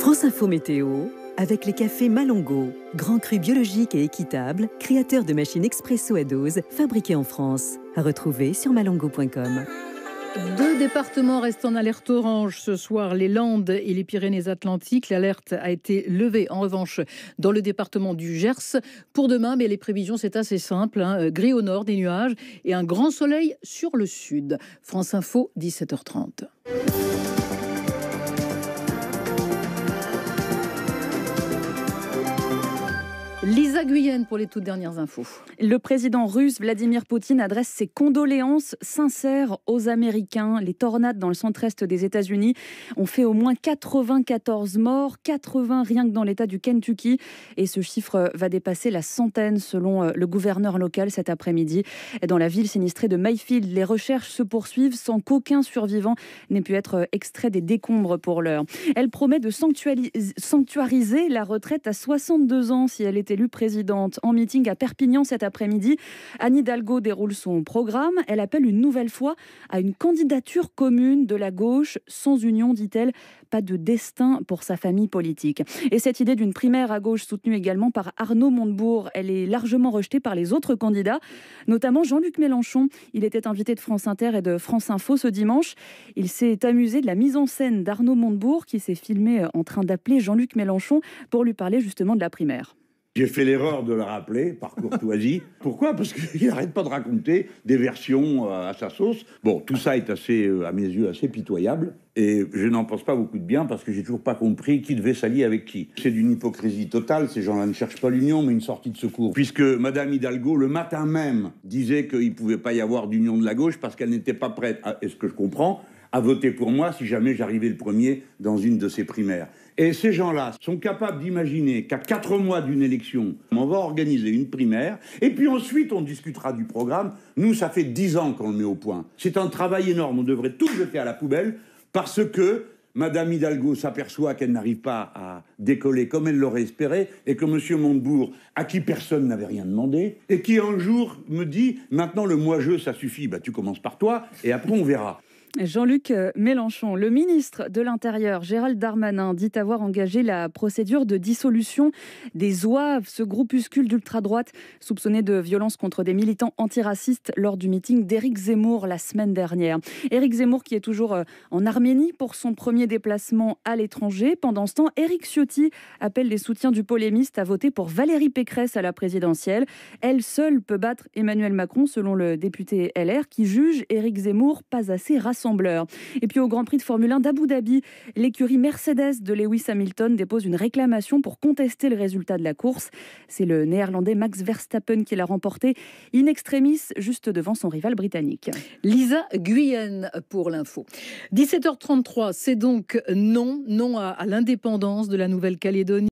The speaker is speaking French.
France Info Météo, avec les cafés Malongo, grand cru biologique et équitable, créateur de machines expresso à dose, fabriquées en France. À retrouver sur malongo.com. 2 départements restent en alerte orange ce soir, les Landes et les Pyrénées-Atlantiques. L'alerte a été levée en revanche dans le département du Gers. Pour demain, mais les prévisions, c'est assez simple. Gris au nord, des nuages et un grand soleil sur le sud. France Info, 17h30. Lisa Guyenne pour les toutes dernières infos. Le président russe Vladimir Poutine adresse ses condoléances sincères aux Américains. Les tornades dans le centre-est des États-Unis ont fait au moins 94 morts, 80 rien que dans l'État du Kentucky. Et ce chiffre va dépasser la centaine selon le gouverneur local cet après-midi. Dans la ville sinistrée de Mayfield, les recherches se poursuivent sans qu'aucun survivant n'ait pu être extrait des décombres pour l'heure. Elle promet de sanctuariser la retraite à 62 ans si elle est élue présidente. En meeting à Perpignan cet après-midi, Anne Hidalgo déroule son programme. Elle appelle une nouvelle fois à une candidature commune de la gauche. Sans union, dit-elle, pas de destin pour sa famille politique. Et cette idée d'une primaire à gauche soutenue également par Arnaud Montebourg, elle est largement rejetée par les autres candidats, notamment Jean-Luc Mélenchon. Il était invité de France Inter et de France Info ce dimanche. Il s'est amusé de la mise en scène d'Arnaud Montebourg qui s'est filmé en train d'appeler Jean-Luc Mélenchon pour lui parler justement de la primaire. J'ai fait l'erreur de le rappeler, par courtoisie. Pourquoi ? Parce qu'il n'arrête pas de raconter des versions à sa sauce. Bon, tout ça est assez, à mes yeux, assez pitoyable. Et je n'en pense pas beaucoup de bien parce que j'ai toujours pas compris qui devait s'allier avec qui. C'est d'une hypocrisie totale. Ces gens-là ne cherchent pas l'union, mais une sortie de secours. Puisque Madame Hidalgo, le matin même, disait qu'il ne pouvait pas y avoir d'union de la gauche parce qu'elle n'était pas prête, est-ce que je comprends, à voter pour moi si jamais j'arrivais le premier dans une de ces primaires. Et ces gens-là sont capables d'imaginer qu'à 4 mois d'une élection, on va organiser une primaire, et puis ensuite on discutera du programme. Nous, ça fait 10 ans qu'on le met au point. C'est un travail énorme, on devrait tout jeter à la poubelle, parce que Madame Hidalgo s'aperçoit qu'elle n'arrive pas à décoller comme elle l'aurait espéré, et que Monsieur Montebourg, à qui personne n'avait rien demandé, et qui un jour me dit « Maintenant le moi-je, ça suffit, tu commences par toi, et après on verra ». Jean-Luc Mélenchon, le ministre de l'Intérieur, Gérald Darmanin, dit avoir engagé la procédure de dissolution des Zouaves, ce groupuscule d'ultra-droite soupçonné de violence contre des militants antiracistes lors du meeting d'Éric Zemmour la semaine dernière. Éric Zemmour qui est toujours en Arménie pour son premier déplacement à l'étranger. Pendant ce temps, Éric Ciotti appelle les soutiens du polémiste à voter pour Valérie Pécresse à la présidentielle. Elle seule peut battre Emmanuel Macron, selon le député LR, qui juge Éric Zemmour pas assez rassembleur. Et puis au Grand Prix de Formule 1 d'Abu Dhabi, l'écurie Mercedes de Lewis Hamilton dépose une réclamation pour contester le résultat de la course. C'est le néerlandais Max Verstappen qui l'a remporté in extremis, juste devant son rival britannique. Lisa Guyenne pour l'info. 17h33, c'est donc non à l'indépendance de la Nouvelle-Calédonie.